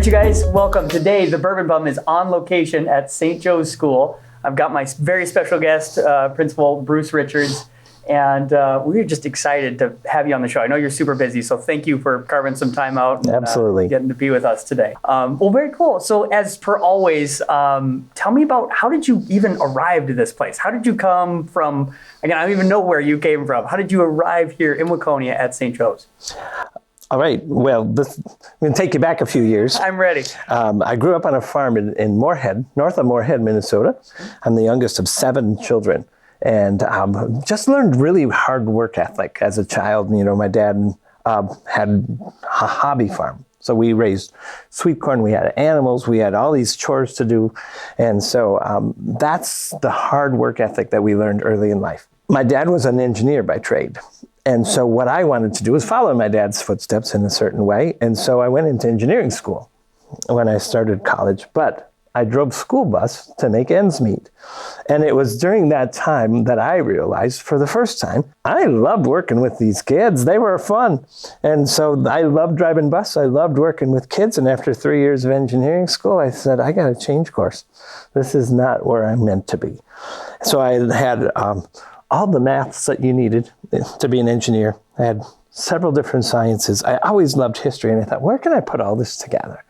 right, you guys, welcome. Today, the Bourbon Bum is on location at St. Joe's School. I've got my very special guest, Principal Bruce Richards, and we're just excited to have you on the show. I know you're super busy, so thank you for carving some time out and Absolutely. Getting to be with us today. Well, very cool. So as per always, tell me about how did you even arrive to this place? How did you come from, again, I don't even know where you came from. How did you arrive here in Waconia at St. Joe's? All right. Well, I'm going to take you back a few years. I'm ready. I grew up on a farm in Moorhead, north of Moorhead, Minnesota. I'm the youngest of 7 children, and just learned really hard work ethic as a child. You know, my dad had a hobby farm. So we raised sweet corn, we had animals, we had all these chores to do. And so that's the hard work ethic that we learned early in life. My dad was an engineer by trade. And so what I wanted to do was follow my dad's footsteps in a certain way. And so I went into engineering school when I started college, but I drove school bus to make ends meet. And it was during that time that I realized for the first time, I loved working with these kids. They were fun. And so I loved driving bus. I loved working with kids. And after 3 years of engineering school, I said, I got to change course. This is not where I'm meant to be. So I had all the maths that you needed to be an engineer. I had several different sciences. I always loved history, and I thought, where can I put all this together?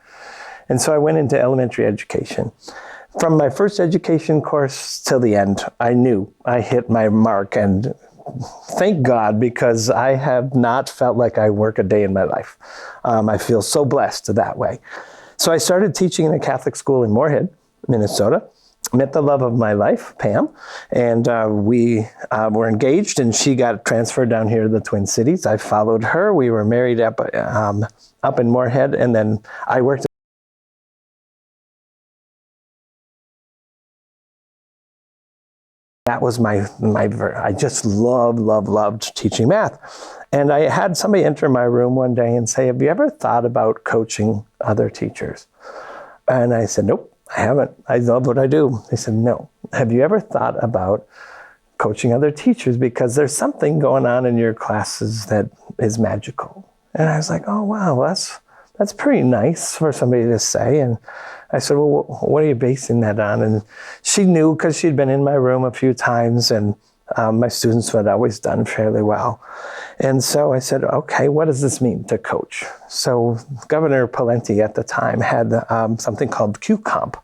And so I went into elementary education. From my first education course till the end, I knew I hit my mark, and thank God, because I have not felt like I work a day in my life. I feel so blessed that way. So I started teaching in a Catholic school in Moorhead, Minnesota. Met the love of my life, Pam, and we were engaged, and she got transferred down here to the Twin Cities. I followed her. We were married up in Moorhead, and then I worked. That was I just loved teaching math. And I had somebody enter my room one day and say, have you ever thought about coaching other teachers? And I said, nope. I haven't. I love what I do. They said, no. Have you ever thought about coaching other teachers? Because there's something going on in your classes that is magical. And I was like, oh, wow, that's pretty nice for somebody to say. And I said, well, what are you basing that on? And she knew because she'd been in my room a few times, and my students had always done fairly well. And so I said, okay, what does this mean to coach? So Governor Pawlenty at the time had something called Q-Comp,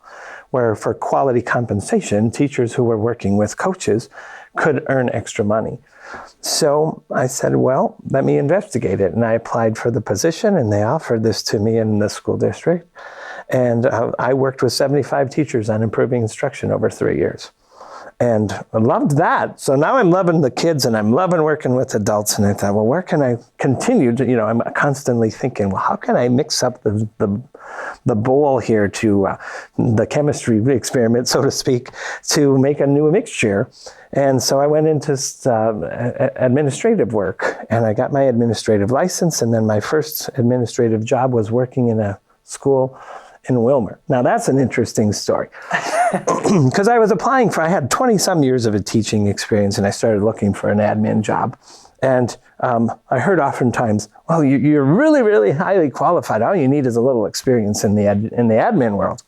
where for quality compensation, teachers who were working with coaches could earn extra money. So I said, well, let me investigate it. And I applied for the position, and they offered this to me in the school district. And I worked with 75 teachers on improving instruction over 3 years. And I loved that. So now I'm loving the kids, and I'm loving working with adults. And I thought, well, where can I continue to, I'm constantly thinking, well, how can I mix up the bowl here to the chemistry experiment, so to speak, to make a new mixture? And so I went into administrative work, and I got my administrative license. And then my first administrative job was working in a school in Wilmer. Now that's an interesting story. Because I had 20 some years of a teaching experience, and I started looking for an admin job. And I heard oftentimes, well, you're really, really highly qualified. All you need is a little experience in the admin world.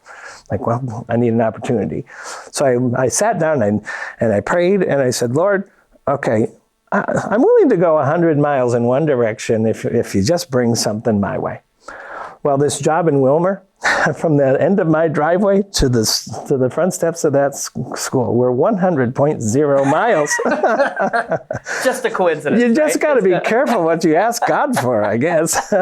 Like, well, I need an opportunity. So I sat down and I prayed, and I said, Lord, okay, I'm willing to go 100 miles in one direction if you just bring something my way. Well, this job in Wilmer, from the end of my driveway to the front steps of that school were 100.0 miles. Just a coincidence. You just got to be careful what you ask God for, I guess.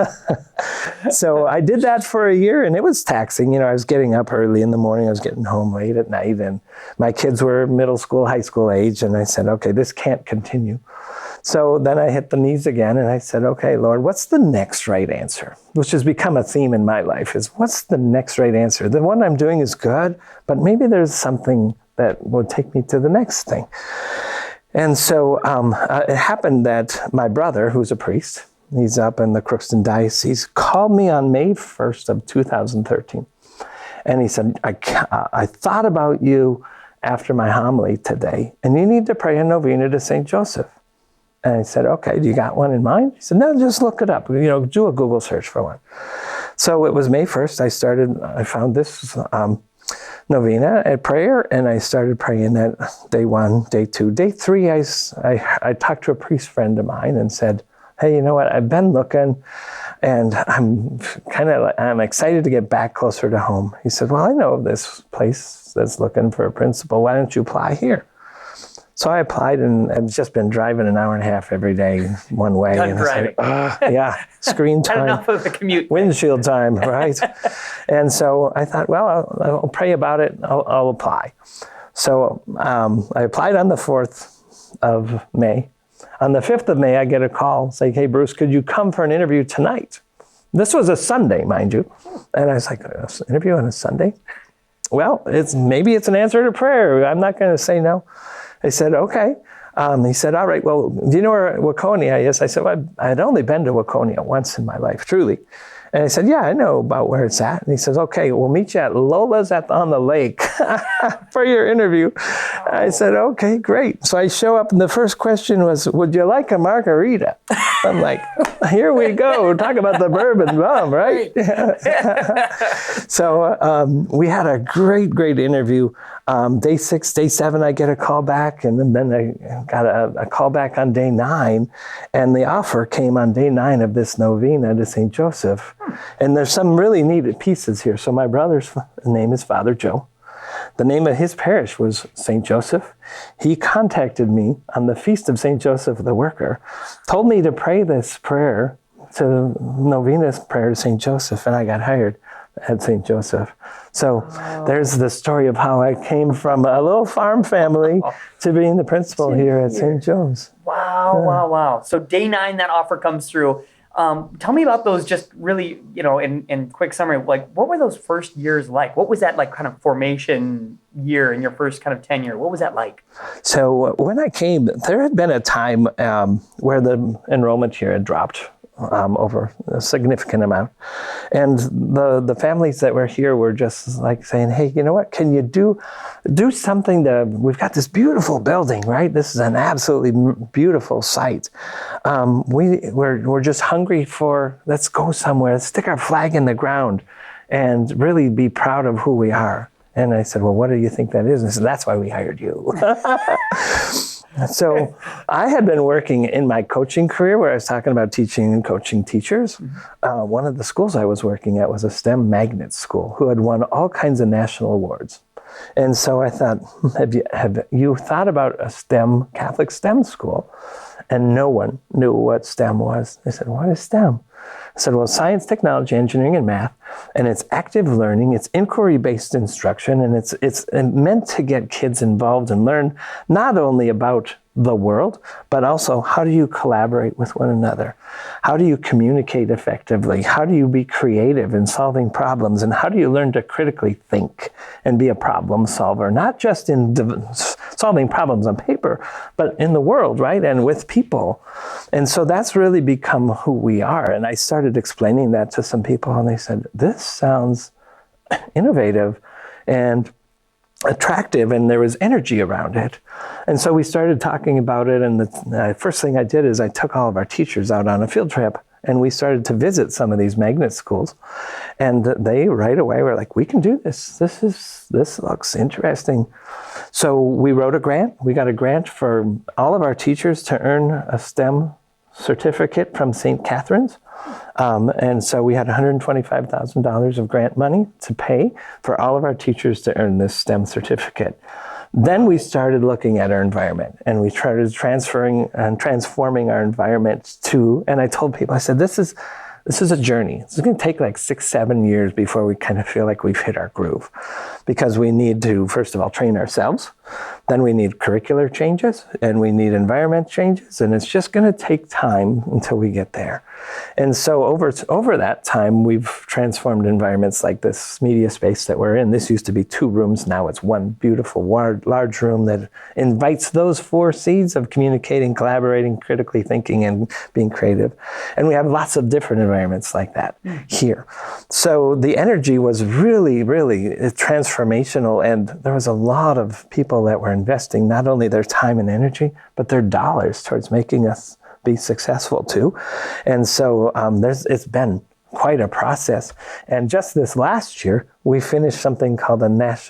So I did that for a year, and it was taxing. I was getting up early in the morning. I was getting home late at night, and my kids were middle school, high school age, and I said, okay, this can't continue. So then I hit the knees again, and I said, okay, Lord, what's the next right answer? Which has become a theme in my life, is what's the next right answer? The one I'm doing is good, but maybe there's something that will take me to the next thing. And so it happened that my brother, who's a priest, he's up in the Crookston Diocese, called me on May 1st of 2013. And he said, I thought about you after my homily today, and you need to pray a novena to St. Joseph. And I said, okay, do you got one in mind? He said, no, just look it up. Do a Google search for one. So it was May 1st. I found this novena at prayer, and I started praying that day 1, day 2. Day 3, I talked to a priest friend of mine and said, hey, you know what? I've been looking, and I'm excited to get back closer to home. He said, well, I know of this place that's looking for a principal. Why don't you apply here? So I applied, and I've just been driving an hour and a half every day one way. Done driving. Yeah, screen time. Had enough of the commute. Windshield time, right? And so I thought, well, I'll pray about it. I'll apply. So I applied on the 4th of May. On the 5th of May, I get a call saying, hey, Bruce, could you come for an interview tonight? This was a Sunday, mind you. And I was like, an interview on a Sunday? Well, maybe it's an answer to prayer. I'm not going to say no. They said, okay. He said, all right, well, do you know where Waconia is? I said, well, I'd only been to Waconia once in my life, truly. And I said, yeah, I know about where it's at. And he says, okay, we'll meet you at Lola's on the lake for your interview. I said, okay, great. So I show up, and the first question was, would you like a margarita? I'm like, here we go. Talk about the Bourbon Bum, right? So we had a great interview. Day 6, day 7, I get a call back, and then I got a call back on day 9, and the offer came on day 9 of this novena to St. Joseph. And there's some really neat pieces here. So my brother's name is Father Joe. The name of his parish was St. Joseph. He contacted me on the feast of St. Joseph the Worker, told me to pray this prayer, to novena's prayer to St. Joseph, and I got hired at St. Joseph. So there's the story of how I came from a little farm family to being the principal here at St. Joe's. Wow. So day 9, that offer comes through. Tell me about those, just really, in quick summary, like what were those first years like? What was that like kind of formation year in your first kind of tenure? What was that like? So when I came, there had been a time where the enrollment here had dropped over a significant amount. And the families that were here were just like saying, hey, you know what, can you do something we've got this beautiful building, right? This is an absolutely beautiful site. We're just hungry let's go somewhere, let's stick our flag in the ground and really be proud of who we are. And I said, well, what do you think that is? And I said, that's why we hired you. So I had been working in my coaching career where I was talking about teaching and coaching teachers. Mm-hmm. One of the schools I was working at was a STEM magnet school who had won all kinds of national awards. And so I thought, have you thought about a Catholic STEM school? And no one knew what STEM was. They said, what is STEM? I said, well, science, technology, engineering, and math, and it's active learning, it's inquiry-based instruction, and it's meant to get kids involved and learn not only about the world, but also how do you collaborate with one another? How do you communicate effectively? How do you be creative in solving problems? And how do you learn to critically think and be a problem solver, not just in solving problems on paper, but in the world, right? And with people. And so that's really become who we are. And I started explaining that to some people, and they said, this sounds innovative and attractive, and there was energy around it. And so we started talking about it, and the first thing I did is I took all of our teachers out on a field trip, and we started to visit some of these magnet schools. And they right away were like, we can do this. This looks interesting. So we wrote a grant. We got a grant for all of our teachers to earn a STEM certificate from St. Catherine's. And so we had $125,000 of grant money to pay for all of our teachers to earn this STEM certificate. Then we started looking at our environment, and we started transforming our environment and I told people, I said, this is a journey. It's going to take like 6-7 years before we kind of feel like we've hit our groove, because we need to, first of all, train ourselves. Then we need curricular changes, and we need environment changes, and it's just going to take time until we get there. And so over that time, we've transformed environments like this media space that we're in. This used to be 2 rooms. Now it's one beautiful, large room that invites those 4 C's of communicating, collaborating, critically thinking, and being creative. And we have lots of different environments like that here. So the energy was really, really transformational, and there was a lot of people that were investing not only their time and energy, but their dollars towards making us be successful too. And so it's been quite a process. And just this last year, we finished something called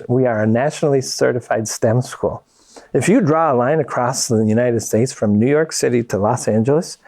we are a nationally certified STEM school. If you draw a line across the United States from New York City to Los Angeles,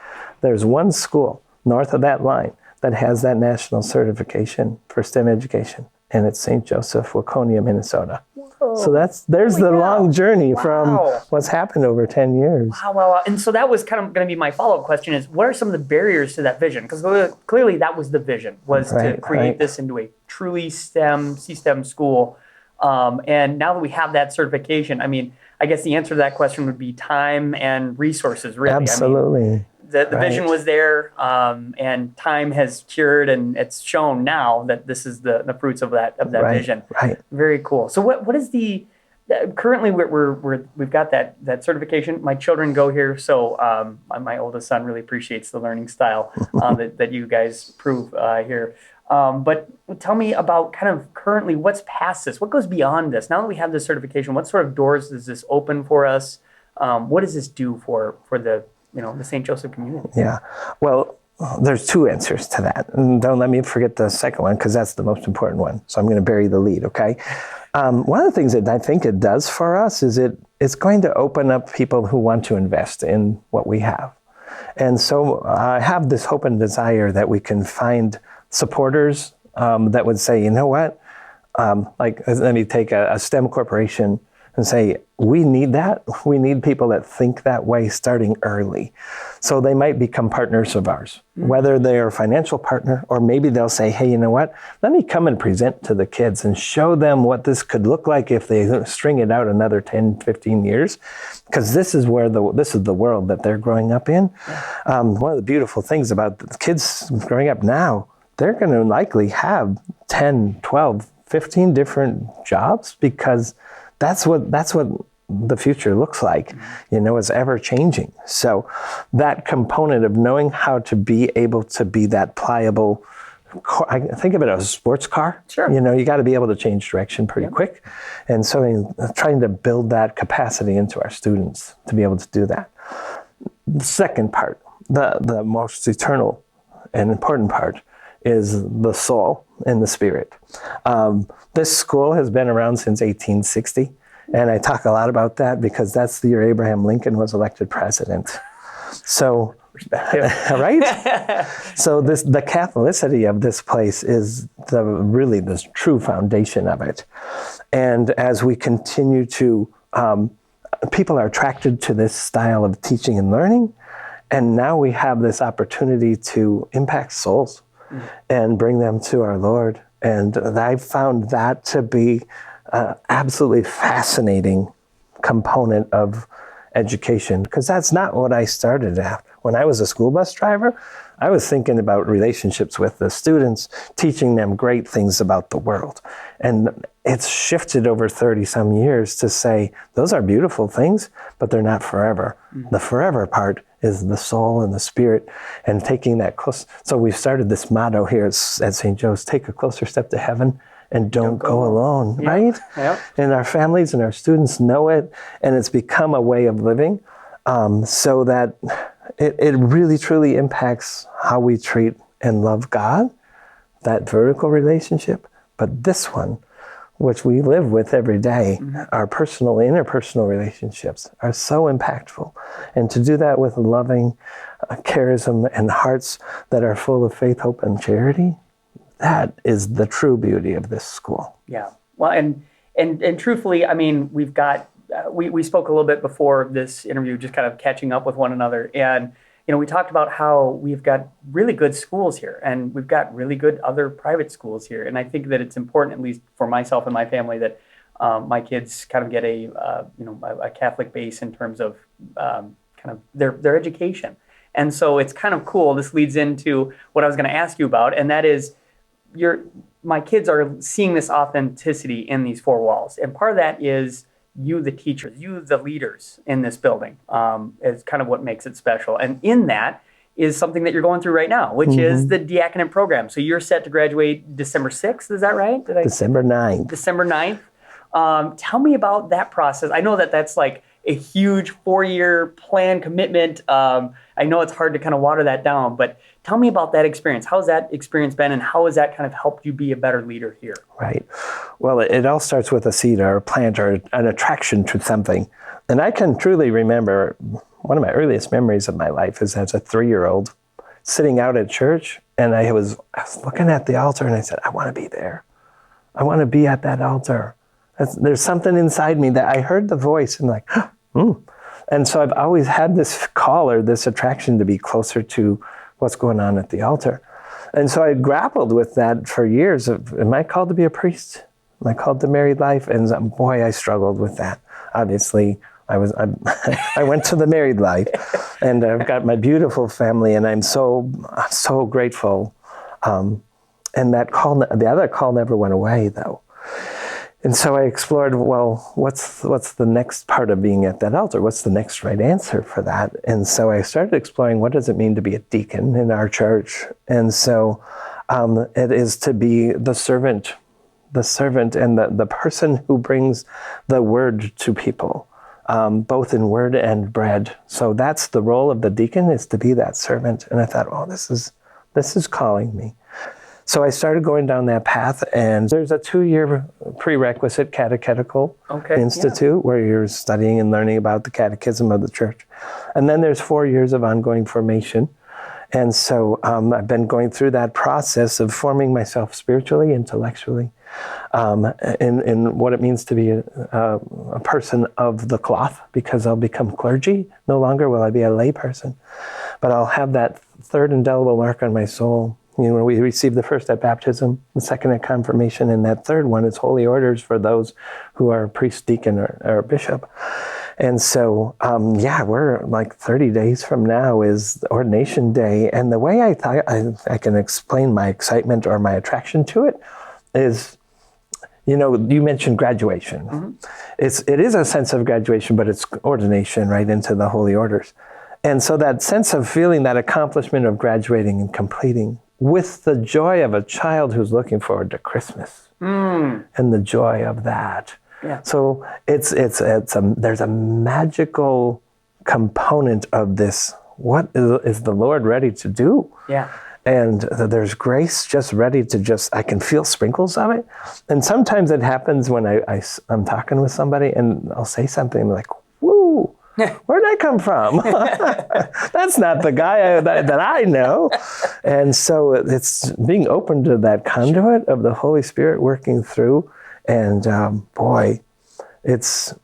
there's one school north of that line that has that national certification for STEM education, and it's St. Joseph, Waconia, Minnesota. Whoa. So there's the long journey from what's happened over 10 years. Wow. And so that was kind of going to be my follow-up question is, what are some of the barriers to that vision? Because clearly that was the vision, was to create this into a truly C-STEM school. And now that we have that certification, I mean, I guess the answer to that question would be time and resources, really. Absolutely. I mean, the vision was there, and time has cured, and it's shown now that this is the fruits of that vision. Right. Very cool. So what is currently we've got that certification. My children go here, so my oldest son really appreciates the learning style that you guys prove here. But tell me about kind of currently what's past this. What goes beyond this? Now that we have this certification, what sort of doors does this open for us? What does this do for the St. Joseph community? Yeah. Well, there's two answers to that. And don't let me forget the second one, because that's the most important one. So I'm going to bury the lead, okay? One of the things that I think it does for us is it's going to open up people who want to invest in what we have. And so I have this hope and desire that we can find supporters that would say, you know what, let me take a STEM corporation and say, we need that. We need people that think that way starting early. So they might become partners of ours, whether they're a financial partner, or maybe they'll say, hey, you know what, let me come and present to the kids and show them what this could look like if they string it out another 10, 15 years, because this is the world that they're growing up in. One of the beautiful things about the kids growing up now, they're going to likely have 10, 12, 15 different jobs, because that's what the future looks like. It's ever changing. So that component of knowing how to be able to be that pliable, I think of it as a sports car. Sure. You got to be able to change direction pretty quick. And so trying to build that capacity into our students to be able to do that. The second part, the most eternal and important part, is the soul and the spirit. This school has been around since 1860, and I talk a lot about that because that's the year Abraham Lincoln was elected president. So, right? So the Catholicity of this place is really the true foundation of it. And as we continue to, people are attracted to this style of teaching and learning, and now we have this opportunity to impact souls and bring them to our Lord. And I found that to be an absolutely fascinating component of education, because that's not what I started at. When I was a school bus driver, I was thinking about relationships with the students, teaching them great things about the world. And it's shifted over 30 some years to say, those are beautiful things, but they're not forever. The forever part is the soul and the spirit, and taking that close. So we've started this motto here at St. Joe's: take a closer step to heaven and don't go alone, right? Yeah. And our families and our students know it, and it's become a way of living, so that it really truly impacts how we treat and love God, that vertical relationship. But this one, which we live with every day, our personal, interpersonal relationships are so impactful. And to do that with loving charism and hearts that are full of faith, hope, and charity, that is the true beauty of this school. Yeah. Well, and truthfully, I mean, we've got, we spoke a little bit before this interview, just kind of catching up with one another. And, we talked about how we've got really good schools here, and we've got really good other private schools here. And I think that it's important, at least for myself and my family, that my kids kind of get a Catholic base in terms of kind of their education. And so it's kind of cool. This leads into what I was going to ask you about, and that is my kids are seeing this authenticity in these four walls. And part of that is you, the teachers, you, the leaders in this building, is kind of what makes it special. And in that is something that you're going through right now, which is the diaconate program. So you're set to graduate December 6th, is that right? December 9th. December 9th. Tell me about that process. I know that that's like a huge 4-year plan commitment. I know it's hard to kind of water that down, but tell me about that experience. How's that experience been, and how has that kind of helped you be a better leader here? Right. Well, it all starts with a seed or a plant or an attraction to something. And I can truly remember one of my earliest memories of my life is as a 3-year-old sitting out at church, and I was looking at the altar and I said, I want to be there. I want to be at that altar. There's something inside me that I heard the voice and like, And so I've always had this call or this attraction to be closer to what's going on at the altar. And so I grappled with that for years. Am I called to be a priest? Am I called to married life? And boy, I struggled with that. Obviously, I went to the married life, and I've got my beautiful family, and I'm so grateful. And that call, the other call, never went away, though. And so I explored, well, what's the next part of being at that altar? What's the next right answer for that? And so I started exploring, what does it mean to be a deacon in our church? And so it is to be the servant and the person who brings the word to people, both in word and bread. So that's the role of the deacon, is to be that servant. And I thought, oh, this is calling me. So I started going down that path, and there's a 2-year prerequisite catechetical institute where you're studying and learning about the catechism of the church. And then there's 4 years of ongoing formation. And so I've been going through that process of forming myself spiritually, intellectually, in what it means to be a person of the cloth, because I'll become clergy. No longer will I be a lay person, but I'll have that third indelible mark on my soul. You know, we receive the first at baptism, the second at confirmation, and that third one is holy orders for those who are priest, deacon, or bishop. And so, we're like 30 days from now is ordination day. And the way I thought I can explain my excitement or my attraction to it is, you know, you mentioned graduation. Mm-hmm. It is a sense of graduation, but it's ordination right into the holy orders. And so that sense of feeling that accomplishment of graduating and completing with the joy of a child who's looking forward to Christmas and the joy of that. Yeah. So there's a magical component of this. What is the Lord ready to do? Yeah. And there's grace just ready to I can feel sprinkles of it. And sometimes it happens when I'm talking with somebody and I'll say something like, woo, where'd that come from? That's not the guy that I know. And so it's being open to that conduit of the Holy Spirit working through. And boy, it's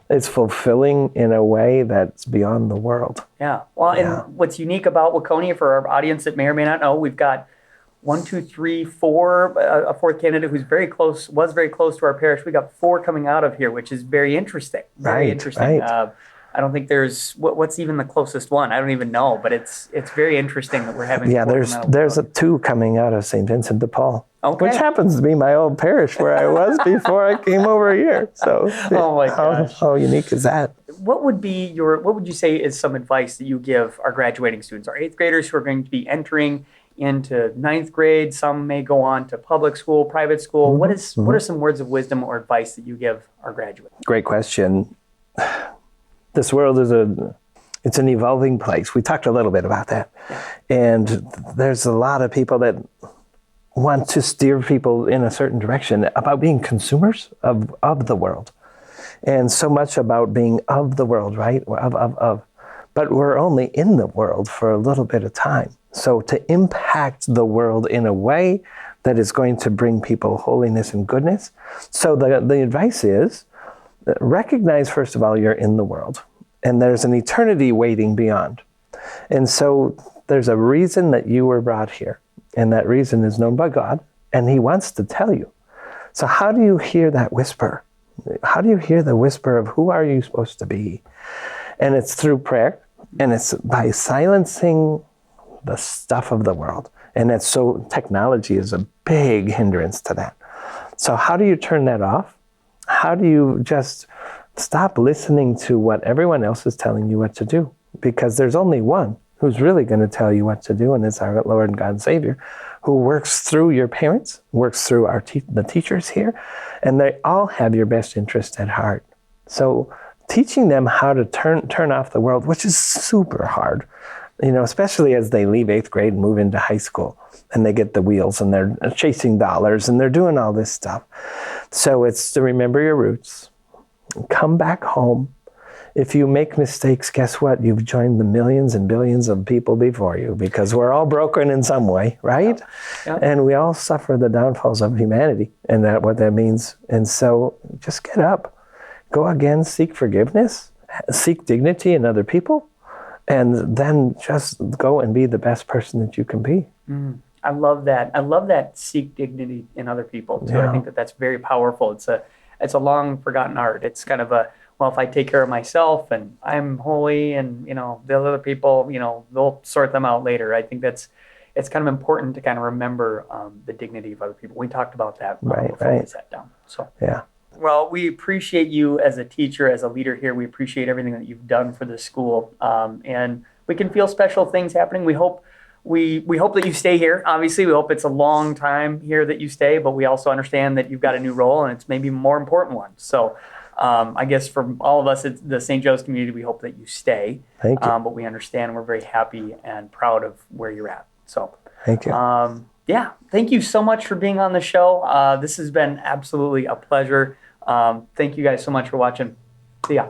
fulfilling in a way that's beyond the world. Yeah. Well, and what's unique about Waconia, for our audience that may or may not know, we've got 1, 2, 3, 4, a fourth candidate who's was very close to our parish. We got 4 coming out of here, which is very interesting. Very interesting. Right. I don't think there's what's even the closest one. I don't even know, but it's very interesting that we're having. Yeah, there's 2 coming out of St. Vincent de Paul, which happens to be my old parish where I was before I came over here. So, oh my gosh, how unique is that? What would you say is some advice that you give our graduating students, our 8th graders who are going to be entering into 9th grade? Some may go on to public school, private school. Mm-hmm. What are some words of wisdom or advice that you give our graduates? Great question. This world it's an evolving place. We talked a little bit about that. Yeah. And there's a lot of people that want to steer people in a certain direction about being consumers of the world. And so much about being of the world, right? But we're only in the world for a little bit of time. So to impact the world in a way that is going to bring people holiness and goodness. So the advice is, recognize, first of all, you're in the world, and there's an eternity waiting beyond. And so there's a reason that you were brought here, and that reason is known by God, and He wants to tell you. So how do you hear that whisper? How do you hear the whisper of who are you supposed to be? And it's through prayer, and it's by silencing the stuff of the world. And technology is a big hindrance to that. So how do you turn that off? How do you just stop listening to what everyone else is telling you what to do? Because there's only one who's really going to tell you what to do, and it's our Lord and God and Savior, who works through your parents, works through the teachers here, and they all have your best interest at heart. So teaching them how to turn off the world, which is super hard, especially as they leave 8th grade and move into high school, and they get the wheels and they're chasing dollars and they're doing all this stuff. So it's to remember your roots, come back home. If you make mistakes, guess what? You've joined the millions and billions of people before you, because we're all broken in some way, right? Yeah. And we all suffer the downfalls of humanity, and what that means. And so just get up, go again, seek forgiveness, seek dignity in other people, and then just go and be the best person that you can be. I love that. I love that, seek dignity in other people too. Yeah. I think that's very powerful. It's a long forgotten art. It's kind of well, if I take care of myself and I'm holy, and the other people, they'll sort them out later. I think it's kind of important to kind of remember the dignity of other people. We talked about that before we sat down. So yeah. Well, we appreciate you as a teacher, as a leader here. We appreciate everything that you've done for the school, and we can feel special things happening. We hope that you stay here. Obviously, we hope it's a long time here that you stay, but we also understand that you've got a new role, and it's maybe a more important one. So I guess for all of us at the St. Joe's community, we hope that you stay. Thank you. But we understand, we're very happy and proud of where you're at. So thank you. Yeah, thank you so much for being on the show. This has been absolutely a pleasure. Thank you guys so much for watching. See ya.